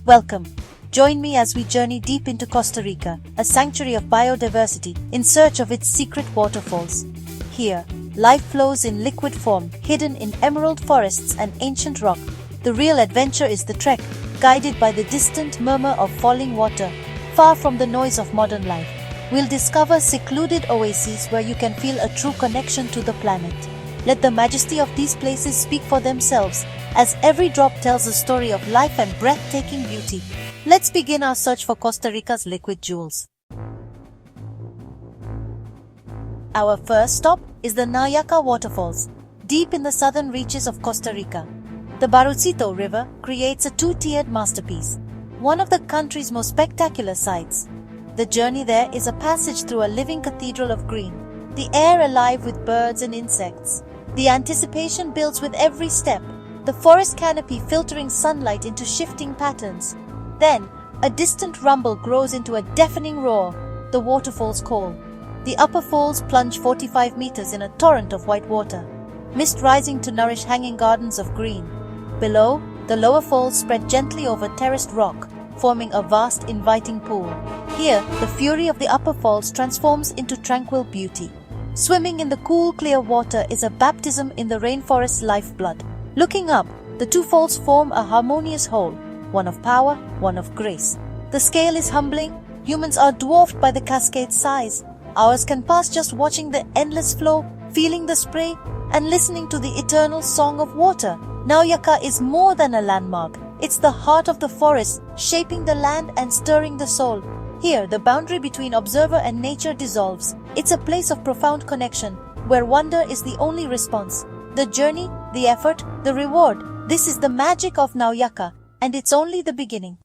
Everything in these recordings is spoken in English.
Welcome. Join me as we journey deep into Costa Rica, a sanctuary of biodiversity in search of its secret waterfalls. Here, life flows in liquid form, hidden in emerald forests and ancient rock. The real adventure is the trek, guided by the distant murmur of falling water, far from the noise of modern life. We'll discover secluded oases where you can feel a true connection to the planet. Let the majesty of these places speak for themselves, as every drop tells a story of life and breathtaking beauty. Let's begin our search for Costa Rica's liquid jewels. Our first stop is the Nauyaca Waterfalls, deep in the southern reaches of Costa Rica. The Barucito River creates a two-tiered masterpiece, one of the country's most spectacular sights. The journey there is a passage through a living cathedral of green, the air alive with birds and insects. The anticipation builds with every step, the forest canopy filtering sunlight into shifting patterns. Then, a distant rumble grows into a deafening roar, the waterfall's call. The upper falls plunge 45 meters in a torrent of white water, mist rising to nourish hanging gardens of green. Below, the lower falls spread gently over terraced rock, forming a vast, inviting pool. Here, the fury of the upper falls transforms into tranquil beauty. Swimming in the cool, clear water is a baptism in the rainforest's lifeblood. Looking up, the two falls form a harmonious whole, one of power, one of grace. The scale is humbling. Humans are dwarfed by the cascade's size. Hours can pass just watching the endless flow, feeling the spray, and listening to the eternal song of water. Nauyaca is more than a landmark. It's the heart of the forest, shaping the land and stirring the soul. Here, the boundary between observer and nature dissolves. It's a place of profound connection, where wonder is the only response. The journey, the effort, the reward. This is the magic of Nauyaca, and it's only the beginning.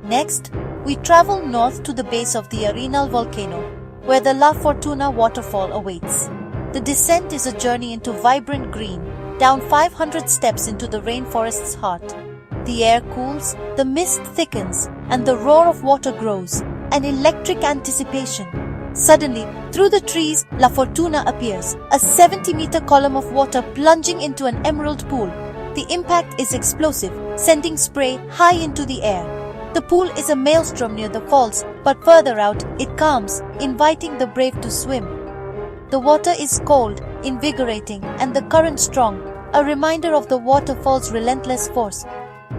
Next, we travel north to the base of the Arenal volcano, where the La Fortuna waterfall awaits. The descent is a journey into vibrant green, down 500 steps into the rainforest's heart. The air cools, the mist thickens, and the roar of water grows, an electric anticipation. Suddenly, through the trees, La Fortuna appears, a 70-meter column of water plunging into an emerald pool. The impact is explosive, sending spray high into the air. The pool is a maelstrom near the falls, but further out, it calms, inviting the brave to swim. The water is cold, invigorating, and the current strong, a reminder of the waterfall's relentless force.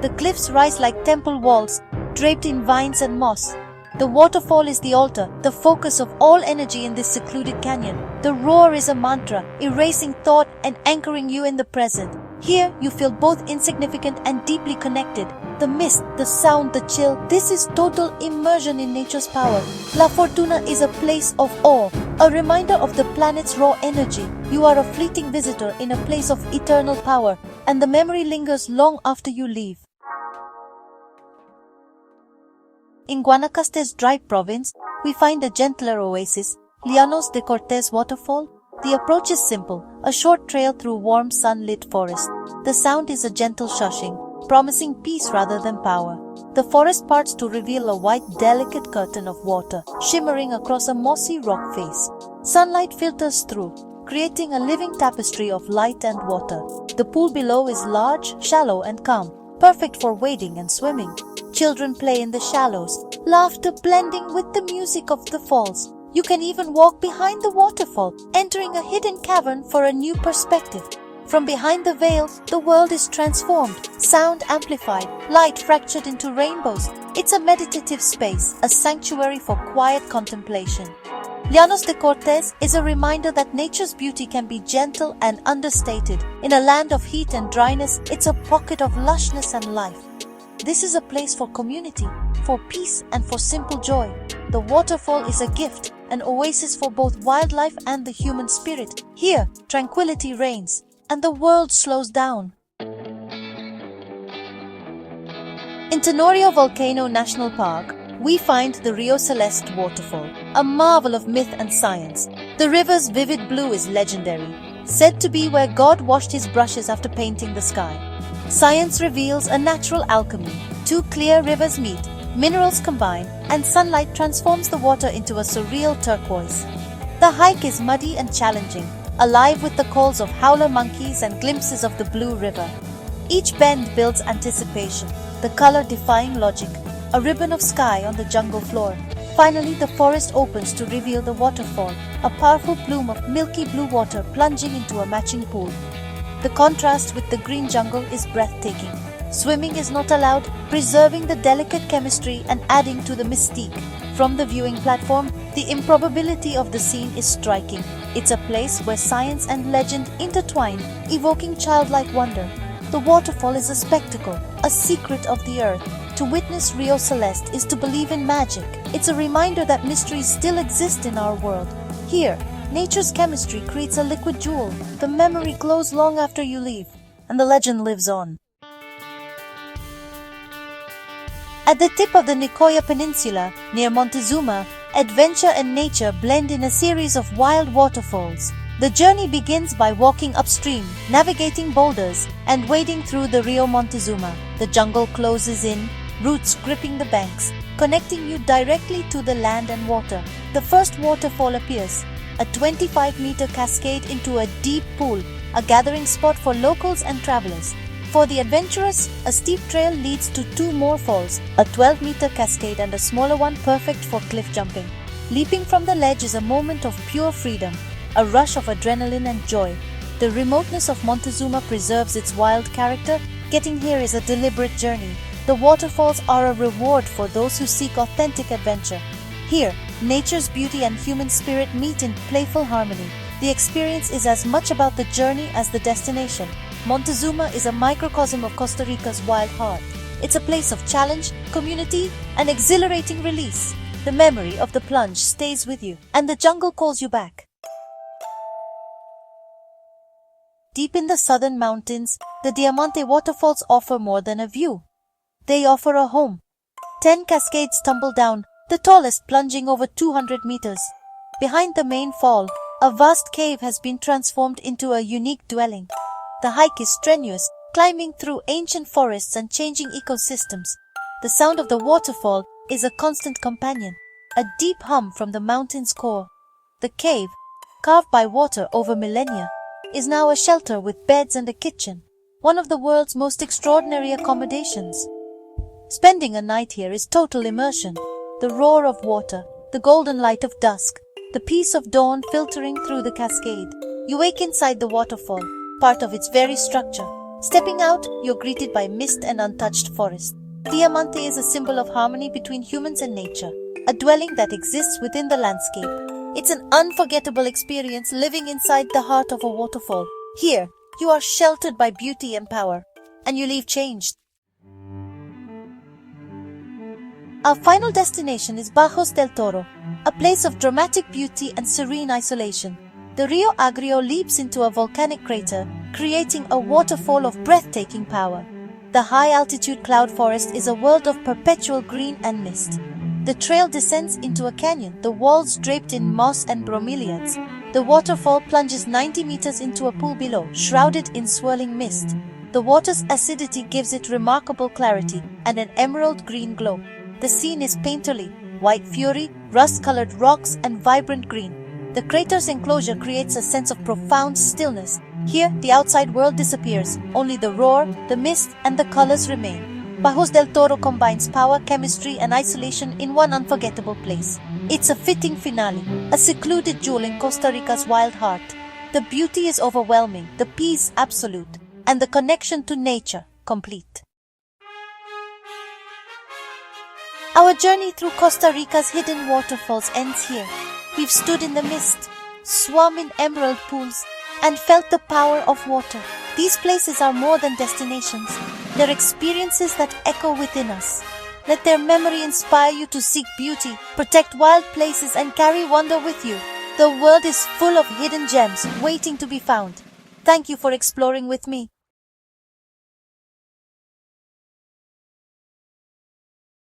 The cliffs rise like temple walls, draped in vines and moss. The waterfall is the altar, the focus of all energy in this secluded canyon. The roar is a mantra, erasing thought and anchoring you in the present. Here, you feel both insignificant and deeply connected. The mist, the sound, the chill, this is total immersion in nature's power. La Fortuna is a place of awe, a reminder of the planet's raw energy. You are a fleeting visitor in a place of eternal power, and the memory lingers long after you leave. In Guanacaste's dry province, we find a gentler oasis, Llanos de Cortés Waterfall. The approach is simple, a short trail through warm sunlit forest. The sound is a gentle shushing, promising peace rather than power. The forest parts to reveal a white, delicate curtain of water, shimmering across a mossy rock face. Sunlight filters through, creating a living tapestry of light and water. The pool below is large, shallow and calm, perfect for wading and swimming. Children play in the shallows, laughter blending with the music of the falls. You can even walk behind the waterfall, entering a hidden cavern for a new perspective. From behind the veil, the world is transformed, sound amplified, light fractured into rainbows. It's a meditative space, a sanctuary for quiet contemplation. Llanos de Cortés is a reminder that nature's beauty can be gentle and understated. In a land of heat and dryness, it's a pocket of lushness and life. This is a place for community, for peace and for simple joy. The waterfall is a gift, an oasis for both wildlife and the human spirit. Here, tranquility reigns, and the world slows down. In Tenorio Volcano National Park, we find the Rio Celeste waterfall, a marvel of myth and science. The river's vivid blue is legendary, said to be where God washed his brushes after painting the sky. Science reveals a natural alchemy. Two clear rivers meet, minerals combine, and sunlight transforms the water into a surreal turquoise. The hike is muddy and challenging, alive with the calls of howler monkeys and glimpses of the blue river. Each bend builds anticipation, the color defying logic, a ribbon of sky on the jungle floor. Finally, the forest opens to reveal the waterfall, a powerful plume of milky blue water plunging into a matching pool. The contrast with the green jungle is breathtaking. Swimming is not allowed, preserving the delicate chemistry and adding to the mystique. From the viewing platform, the improbability of the scene is striking. It's a place where science and legend intertwine, evoking childlike wonder. The waterfall is a spectacle, a secret of the earth. To witness Rio Celeste is to believe in magic. It's a reminder that mysteries still exist in our world. Here, nature's chemistry creates a liquid jewel. The memory glows long after you leave, and the legend lives on. At the tip of the Nicoya Peninsula, near Montezuma, adventure and nature blend in a series of wild waterfalls. The journey begins by walking upstream, navigating boulders, and wading through the Rio Montezuma. The jungle closes in, roots gripping the banks, connecting you directly to the land and water. The first waterfall appears, a 25-meter cascade into a deep pool, a gathering spot for locals and travelers. For the adventurous, a steep trail leads to two more falls, a 12-meter cascade and a smaller one perfect for cliff jumping. Leaping from the ledge is a moment of pure freedom, a rush of adrenaline and joy. The remoteness of Montezuma preserves its wild character. Getting here is a deliberate journey. The waterfalls are a reward for those who seek authentic adventure. Here, nature's beauty and human spirit meet in playful harmony. The experience is as much about the journey as the destination. Montezuma is a microcosm of Costa Rica's wild heart. It's a place of challenge, community, and exhilarating release. The memory of the plunge stays with you, and the jungle calls you back. Deep in the southern mountains, the Diamante waterfalls offer more than a view. They offer a home. 10 cascades tumble down, the tallest plunging over 200 meters. Behind the main fall, a vast cave has been transformed into a unique dwelling. The hike is strenuous, climbing through ancient forests and changing ecosystems. The sound of the waterfall is a constant companion, a deep hum from the mountain's core. The cave, carved by water over millennia, is now a shelter with beds and a kitchen, one of the world's most extraordinary accommodations. Spending a night here is total immersion. The roar of water, the golden light of dusk, the peace of dawn filtering through the cascade. You wake inside the waterfall, part of its very structure. Stepping out, you're greeted by mist and untouched forest. Diamante is a symbol of harmony between humans and nature, a dwelling that exists within the landscape. It's an unforgettable experience living inside the heart of a waterfall. Here, you are sheltered by beauty and power, and you leave changed. Our final destination is Bajos del Toro, a place of dramatic beauty and serene isolation. The Rio Agrio leaps into a volcanic crater, creating a waterfall of breathtaking power. The high-altitude cloud forest is a world of perpetual green and mist. The trail descends into a canyon, the walls draped in moss and bromeliads. The waterfall plunges 90 meters into a pool below, shrouded in swirling mist. The water's acidity gives it remarkable clarity and an emerald green glow. The scene is painterly, white fury, rust-colored rocks, and vibrant green. The crater's enclosure creates a sense of profound stillness. Here, the outside world disappears. Only the roar, the mist, and the colors remain. Bajos del Toro combines power, chemistry, and isolation in one unforgettable place. It's a fitting finale, a secluded jewel in Costa Rica's wild heart. The beauty is overwhelming, the peace absolute, and the connection to nature complete. Our journey through Costa Rica's hidden waterfalls ends here. We've stood in the mist, swum in emerald pools, and felt the power of water. These places are more than destinations. They're experiences that echo within us. Let their memory inspire you to seek beauty, protect wild places, and carry wonder with you. The world is full of hidden gems waiting to be found. Thank you for exploring with me.